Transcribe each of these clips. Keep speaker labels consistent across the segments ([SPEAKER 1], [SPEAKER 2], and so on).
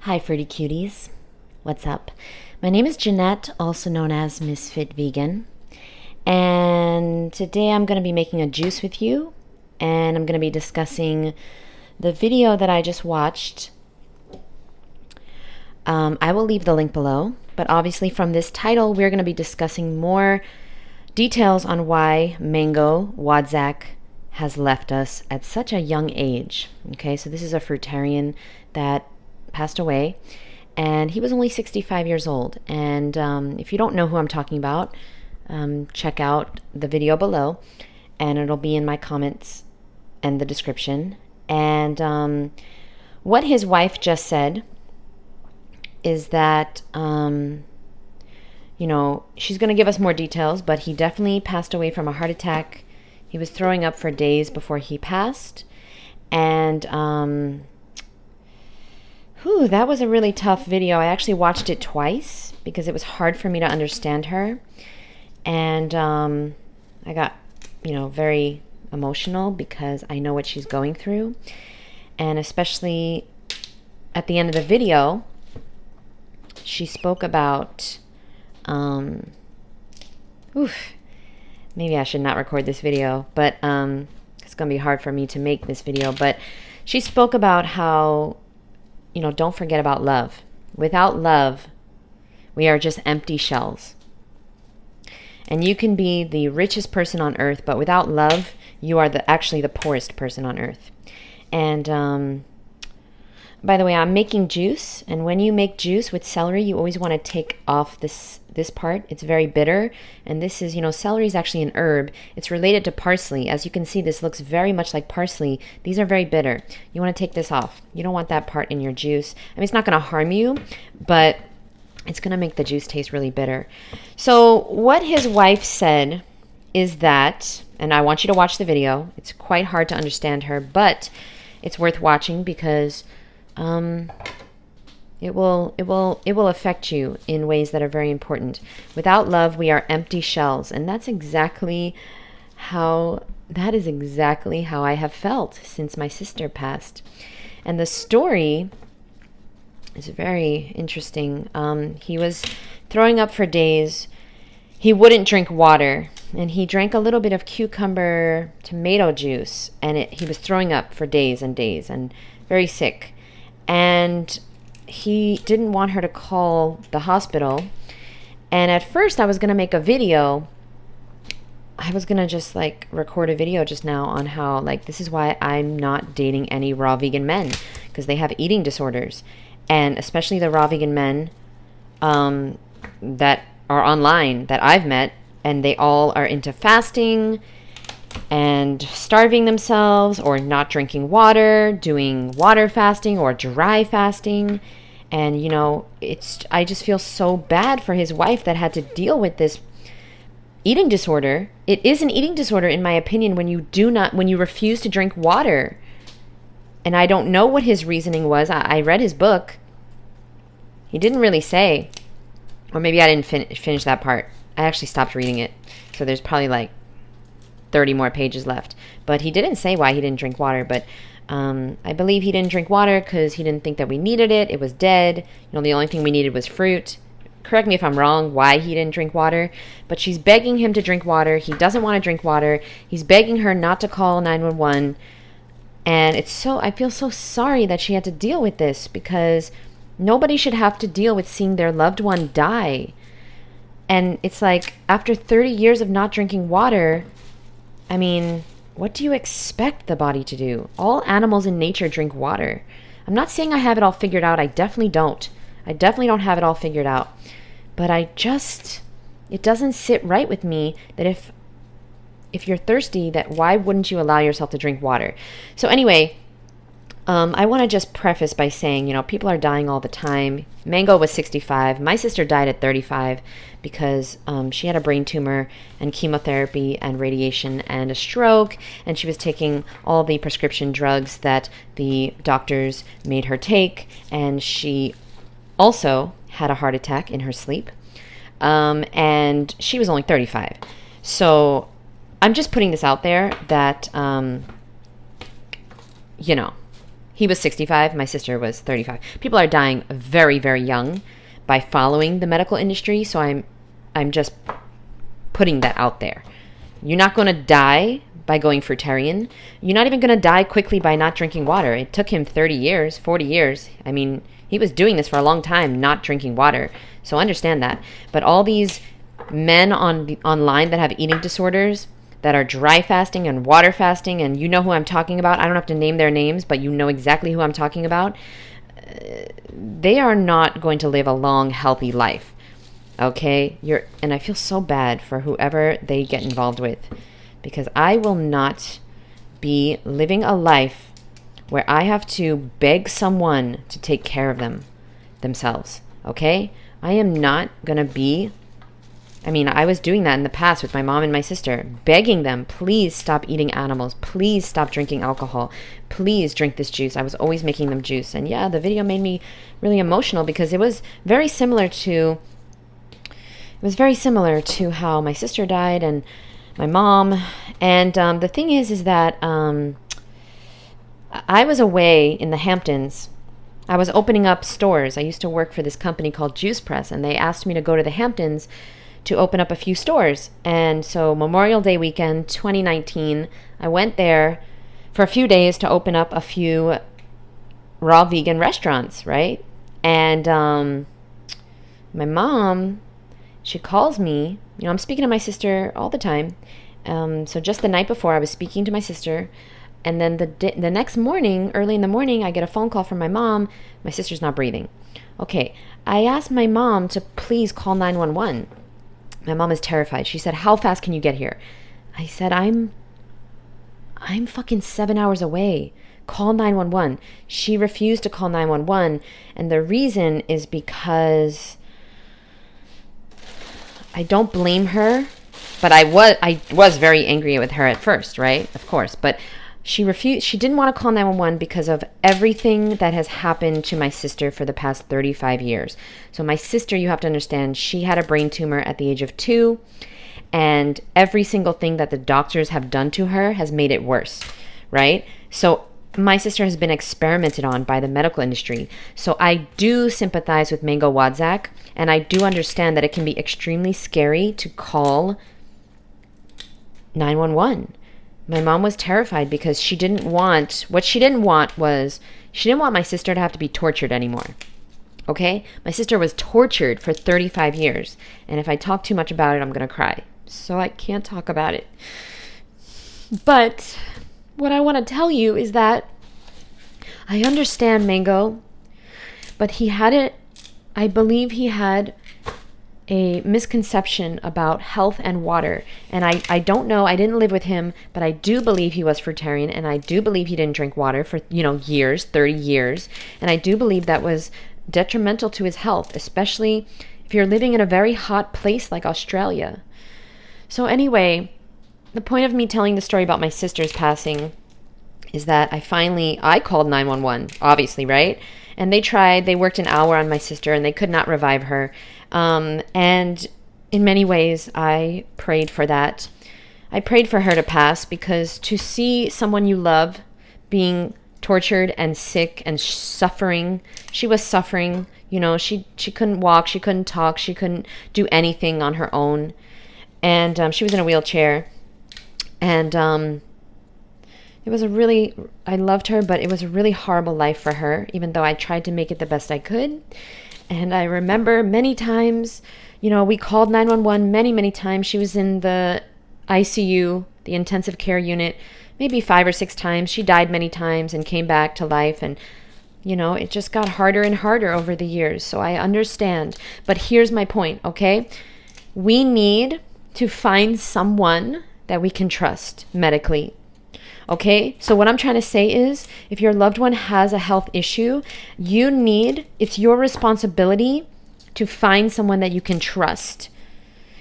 [SPEAKER 1] Hi, Fruity Cuties. What's up? My name is Jeanette, also known as Ms.FitVegan. And today I'm going to be making a juice with you. And I'm going to be discussing the video that I just watched. I will leave the link below. But obviously from this title, we're going to be discussing more details on why Mango Wodzack has left us at such a young age. Okay, so this is a fruitarian that passed away, and he was only 65 years old. And if you don't know who I'm talking about, check out the video below, and it'll be in my comments and the description. And what his wife just said is that she's going to give us more details, but he definitely passed away from a heart attack. He was throwing up for days before he passed. And that was a really tough video. I actually watched it twice because it was hard for me to understand her. And I got, very emotional because I know what she's going through. And especially at the end of the video, she spoke about, maybe I should not record this video, but it's going to be hard for me to make this video. But she spoke about how, don't forget about love. Without love, we are just empty shells. And you can be the richest person on earth, but without love, you are actually the poorest person on earth. And by the way, I'm making juice, and when you make juice with celery, you always want to take off this part. It's very bitter, and this is, celery is actually an herb. It's related to parsley. As you can see, this looks very much like parsley. These are very bitter. You want to take this off. You don't want that part in your juice. I mean, it's not going to harm you, but it's going to make the juice taste really bitter. So what his wife said is that, and I want you to watch the video. It's quite hard to understand her, but it's worth watching because it will affect you in ways that are very important. Without love, we are empty shells, and that is exactly how I have felt since my sister passed. And the story is very interesting. He was throwing up for days. He wouldn't drink water, and he drank a little bit of cucumber tomato juice, and he was throwing up for days and days and very sick. And he didn't want her to call the hospital. And at first I was going to make a video. I was going to just record a video just now on how this is why I'm not dating any raw vegan men, because they have eating disorders. And especially the raw vegan men that are online that I've met, and they all are into fasting and starving themselves or not drinking water, doing water fasting or dry fasting. And I just feel so bad for his wife that had to deal with this eating disorder. It is an eating disorder, in my opinion, when you refuse to drink water. And I don't know what his reasoning was. I read his book. He didn't really say, or maybe I didn't finish that part. I actually stopped reading it. So there's probably 30 more pages left. But he didn't say why he didn't drink water. But I believe he didn't drink water because he didn't think that we needed it. It was dead. The only thing we needed was fruit. Correct me if I'm wrong why he didn't drink water. But she's begging him to drink water. He doesn't want to drink water. He's begging her not to call 911. And I feel so sorry that she had to deal with this, because nobody should have to deal with seeing their loved one die. And it's after 30 years of not drinking water, I mean, what do you expect the body to do? All animals in nature drink water. I'm not saying I have it all figured out. I definitely don't. I definitely don't have it all figured out. But it doesn't sit right with me that if you're thirsty, that why wouldn't you allow yourself to drink water? So anyway, I want to just preface by saying, people are dying all the time. Mango was 65. My sister died at 35 because she had a brain tumor and chemotherapy and radiation and a stroke, and she was taking all the prescription drugs that the doctors made her take, and she also had a heart attack in her sleep, and she was only 35. So I'm just putting this out there that, He was 65. My sister was 35. People are dying very, very young by following the medical industry. So I'm just putting that out there. You're not going to die by going fruitarian. You're not even going to die quickly by not drinking water. It took him 30 years, 40 years. I mean, he was doing this for a long time, not drinking water. So understand that. But all these men online that have eating disorders, that are dry fasting and water fasting, and you know who I'm talking about. I don't have to name their names, but you know exactly who I'm talking about. They are not going to live a long, healthy life. Okay? And I feel so bad for whoever they get involved with, because I will not be living a life where I have to beg someone to take care of themselves. Okay? I am not going to be... I was doing that in the past with my mom and my sister, begging them, please stop eating animals. Please stop drinking alcohol. Please drink this juice. I was always making them juice. And yeah, the video made me really emotional because it was very similar to how my sister died and my mom. And the thing is that I was away in the Hamptons. I was opening up stores. I used to work for this company called Juice Press, and they asked me to go to the Hamptons to open up a few stores. And so Memorial Day weekend 2019, I went there for a few days to open up a few raw vegan restaurants, right? And my mom, she calls me. I'm speaking to my sister all the time. So just the night before, I was speaking to my sister, and then the next morning, early in the morning, I get a phone call from my mom. My sister's not breathing. Okay, I asked my mom to please call 911. My mom is terrified. She said, how fast can you get here? I said, I'm fucking 7 hours away. Call 911. She refused to call 911. And the reason is because I don't blame her, but I was very angry with her at first, right? Of course. But she refused. She didn't want to call 911 because of everything that has happened to my sister for the past 35 years. So my sister, you have to understand, she had a brain tumor at the age of 2, and every single thing that the doctors have done to her has made it worse, right? So my sister has been experimented on by the medical industry. So I do sympathize with Mango Wodzack, and I do understand that it can be extremely scary to call 911. My mom was terrified because she didn't want my sister to have to be tortured anymore. Okay? My sister was tortured for 35 years. And if I talk too much about it, I'm going to cry. So I can't talk about it. But what I want to tell you is that I understand Mango, but I believe he had a misconception about health and water. And I don't know, I didn't live with him, but I do believe he was fruitarian, and I do believe he didn't drink water for, years, 30 years. And I do believe that was detrimental to his health, especially if you're living in a very hot place like Australia. So anyway, the point of me telling the story about my sister's passing is that I called 911, obviously, right? And they worked an hour on my sister, and they could not revive her. And in many ways, I prayed for that. I prayed for her to pass, because to see someone you love being tortured and sick and suffering, she was suffering, she couldn't walk, she couldn't talk, she couldn't do anything on her own. And she was in a wheelchair. And I loved her, but it was a really horrible life for her, even though I tried to make it the best I could. And I remember many times, we called 911 many, many times. She was in the ICU, the intensive care unit, maybe 5 or 6 times. She died many times and came back to life. And, it just got harder and harder over the years. So I understand. But here's my point, okay? We need to find someone that we can trust medically. Okay, so what I'm trying to say is, if your loved one has a health issue, it's your responsibility to find someone that you can trust.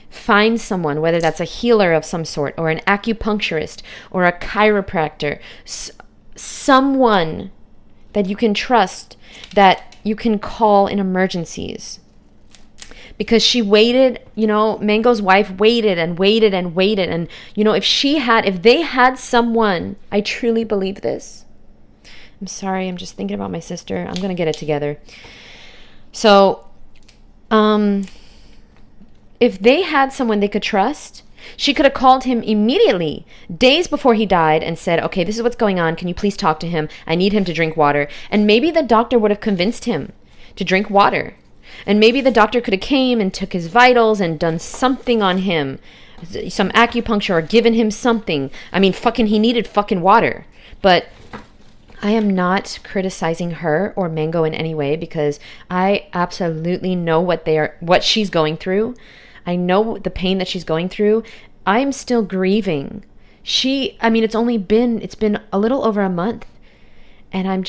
[SPEAKER 1] Find someone, whether that's a healer of some sort, or an acupuncturist, or a chiropractor, someone that you can trust, that you can call in emergencies. Because she waited, Mango's wife waited and waited and waited. And, if they had someone, I truly believe this. I'm sorry. I'm just thinking about my sister. I'm going to get it together. So, if they had someone they could trust, she could have called him immediately, days before he died, and said, okay, this is what's going on. Can you please talk to him? I need him to drink water. And maybe the doctor would have convinced him to drink water. And maybe the doctor could have came and took his vitals and done something on him, some acupuncture, or given him something. I mean, he needed fucking water. But I am not criticizing her or Mango in any way, because I absolutely know what she's going through. I know the pain that she's going through. I'm still grieving. It's been a little over a month, and I'm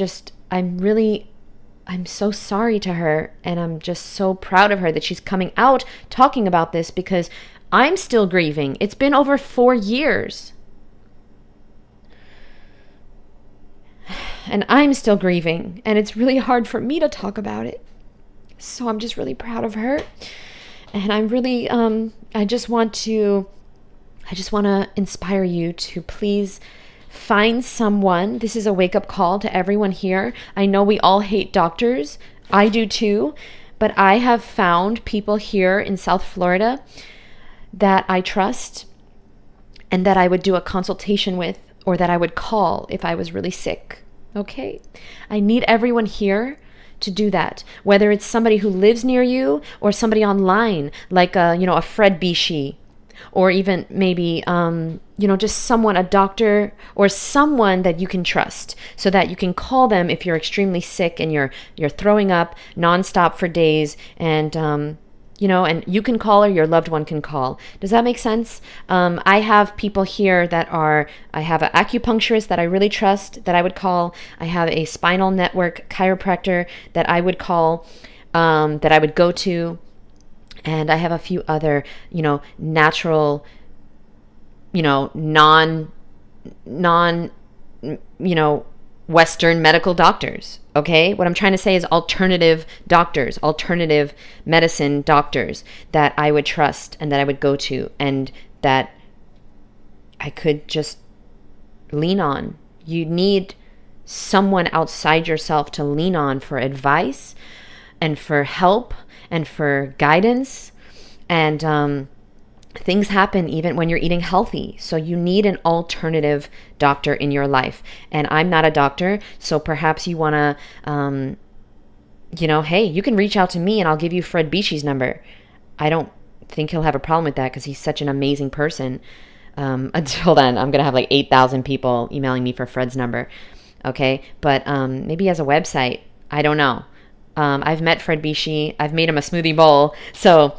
[SPEAKER 1] so sorry to her, and I'm just so proud of her that she's coming out talking about this, because I'm still grieving. It's been over 4 years. And I'm still grieving, and it's really hard for me to talk about it. So I'm just really proud of her. And I'm really, I just want to inspire you to please find someone. This is a wake-up call to everyone here. I know we all hate doctors. I do too. But I have found people here in South Florida that I trust and that I would do a consultation with, or that I would call if I was really sick. Okay? I need everyone here to do that, whether it's somebody who lives near you or somebody online, like a Fred Bishi, or even maybe just someone, a doctor or someone that you can trust, so that you can call them if you're extremely sick and you're throwing up nonstop for days, and and you can call, or your loved one can call. Does that make sense? I have people here I have an acupuncturist that I really trust that I would call. I have a spinal network chiropractor that I would call, that I would go to. And I have a few other, natural, non Western medical doctors. Okay? What I'm trying to say is alternative doctors, alternative medicine doctors that I would trust and that I would go to, and that I could just lean on. You need someone outside yourself to lean on for advice and for help and for guidance. And things happen even when you're eating healthy. So you need an alternative doctor in your life. And I'm not a doctor, so perhaps you want to, hey, you can reach out to me and I'll give you Fred Bishi's number. I don't think he'll have a problem with that, because he's such an amazing person. Until then, I'm going to have like 8,000 people emailing me for Fred's number. Okay? But maybe he has a website. I don't know. I've met Fred Bishi. I've made him a smoothie bowl. So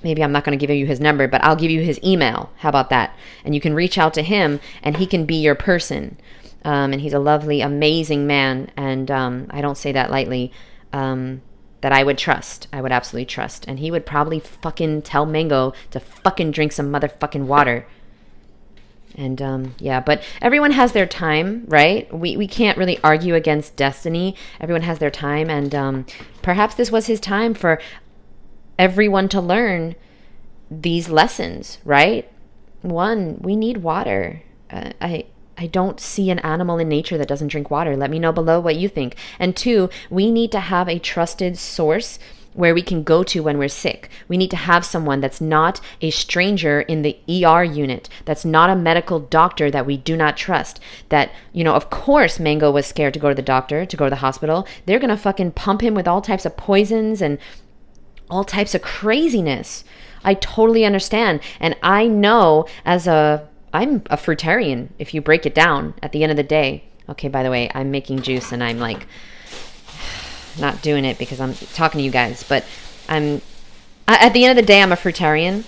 [SPEAKER 1] maybe I'm not going to give you his number, but I'll give you his email. How about that? And you can reach out to him, and he can be your person. And he's a lovely, amazing man. And I don't say that lightly. That I would trust. I would absolutely trust. And he would probably fucking tell Mango to fucking drink some motherfucking water. And but everyone has their time, right? We can't really argue against destiny. Everyone has their time, and perhaps this was his time for everyone to learn these lessons, right? One, we need water. I don't see an animal in nature that doesn't drink water. Let me know below what you think. And two, we need to have a trusted source where we can go to when we're sick. We need to have someone that's not a stranger in the ER unit, that's not a medical doctor that we do not trust. That, of course Mango was scared to go to the doctor, to go to the hospital. They're going to fucking pump him with all types of poisons and all types of craziness. I totally understand. And I know I'm a fruitarian, if you break it down at the end of the day. Okay, by the way, I'm making juice and I'm like not doing it because I'm talking to you guys, but at the end of the day, I'm a fruitarian,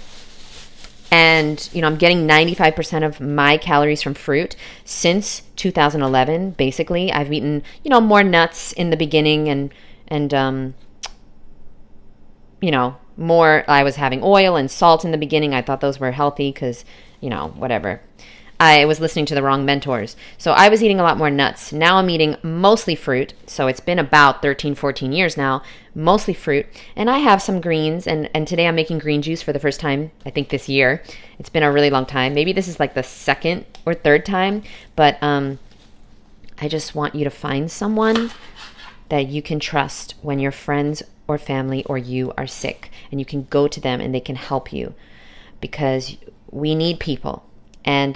[SPEAKER 1] and I'm getting 95% of my calories from fruit since 2011. Basically, I've eaten more nuts in the beginning, and more. I was having oil and salt in the beginning. I thought those were healthy because whatever. I was listening to the wrong mentors. So I was eating a lot more nuts. Now I'm eating mostly fruit. So it's been about 13, 14 years now, mostly fruit. And I have some greens. And today I'm making green juice for the first time, I think this year. It's been a really long time. Maybe this is like the second or third time. But I I just want you to find someone that you can trust when your friends or family or you are sick, and you can go to them and they can help you, because we need people. And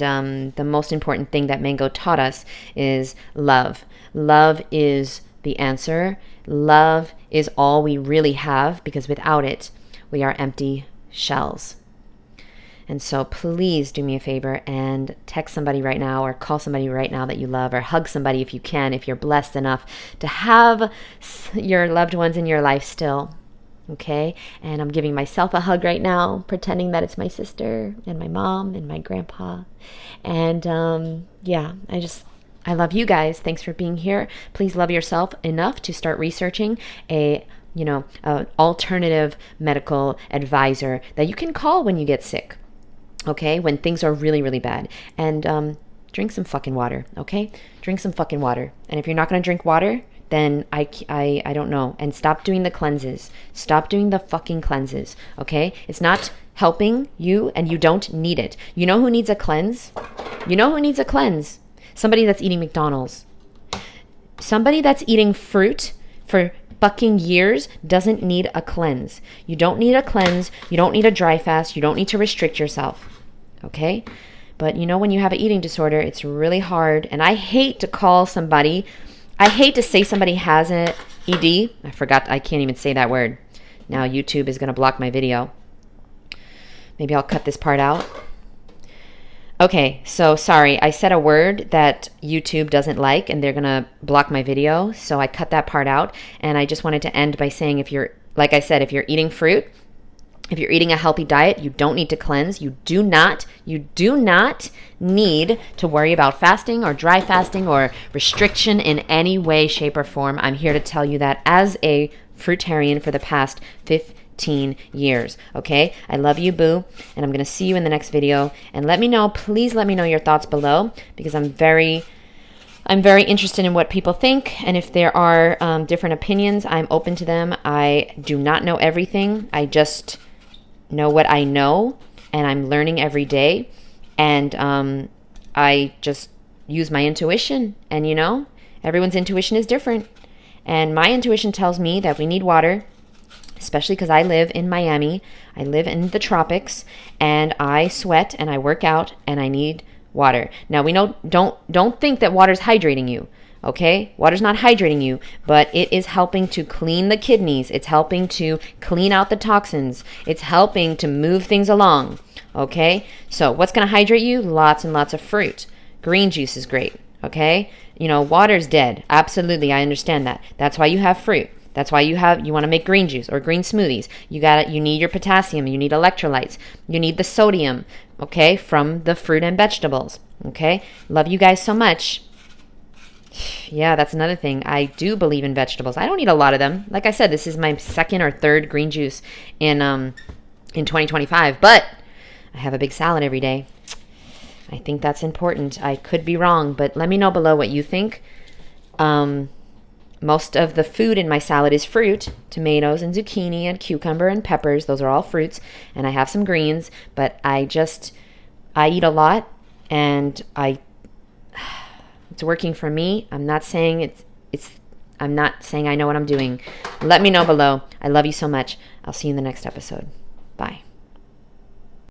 [SPEAKER 1] the most important thing that Mango taught us is love. Love is the answer. Love is all we really have, because without it, we are empty shells. And so please do me a favor and text somebody right now, or call somebody right now that you love, or hug somebody if you can, if you're blessed enough to have your loved ones in your life still. Okay? And I'm giving myself a hug right now, pretending that it's my sister and my mom and my grandpa. And yeah, I love you guys. Thanks for being here. Please love yourself enough to start researching an alternative medical advisor that you can call when you get sick. Okay, when things are really, really bad. And drink some fucking water, okay? Drink some fucking water. And if you're not going to drink water, then I don't know. And stop doing the cleanses. Stop doing the fucking cleanses, okay? It's not helping you, and you don't need it. You know who needs a cleanse? You know who needs a cleanse? Somebody that's eating McDonald's. Somebody that's eating fruit for fucking years doesn't need a cleanse. You don't need a cleanse. You don't need a dry fast. You don't need to restrict yourself. Okay? But when you have an eating disorder, it's really hard. And I hate to say somebody has an ED. I can't even say that word. Now YouTube is going to block my video. Maybe I'll cut this part out. Okay, so sorry, I said a word that YouTube doesn't like, and they're going to block my video, so I cut that part out. And I just wanted to end by saying, if you're eating fruit, if you're eating a healthy diet, you don't need to cleanse. You do not need to worry about fasting or dry fasting or restriction in any way, shape, or form. I'm here to tell you that as a fruitarian for the past 15 years. Okay? I love you, boo. And I'm going to see you in the next video. And please let me know your thoughts below, because I'm very interested in what people think. And if there are different opinions, I'm open to them. I do not know everything. I just know what I know, and I'm learning every day. And I just use my intuition. And everyone's intuition is different. And my intuition tells me that we need water, especially because I live in Miami. I live in the tropics, and I sweat and I work out, and I need water. Now, we know, don't think that water's hydrating you. Okay? Water's not hydrating you, but it is helping to clean the kidneys. It's helping to clean out the toxins. It's helping to move things along. Okay? So what's going to hydrate you? Lots and lots of fruit. Green juice is great. Okay? Water's dead. Absolutely, I understand that. That's why you have fruit. That's why you want to make green juice or green smoothies. You need your potassium. You need electrolytes. You need the sodium, okay, from the fruit and vegetables. Okay? Love you guys so much. Yeah, that's another thing. I do believe in vegetables. I don't eat a lot of them. Like I said, this is my second or third green juice in 2025, but I have a big salad every day. I think that's important. I could be wrong, but let me know below what you think. Most of the food in my salad is fruit, tomatoes and zucchini and cucumber and peppers. Those are all fruits, and I have some greens, but I eat a lot, and it's working for me. I'm not saying I'm not saying I know what I'm doing. Let me know below. I love you so much. I'll see you in the next episode.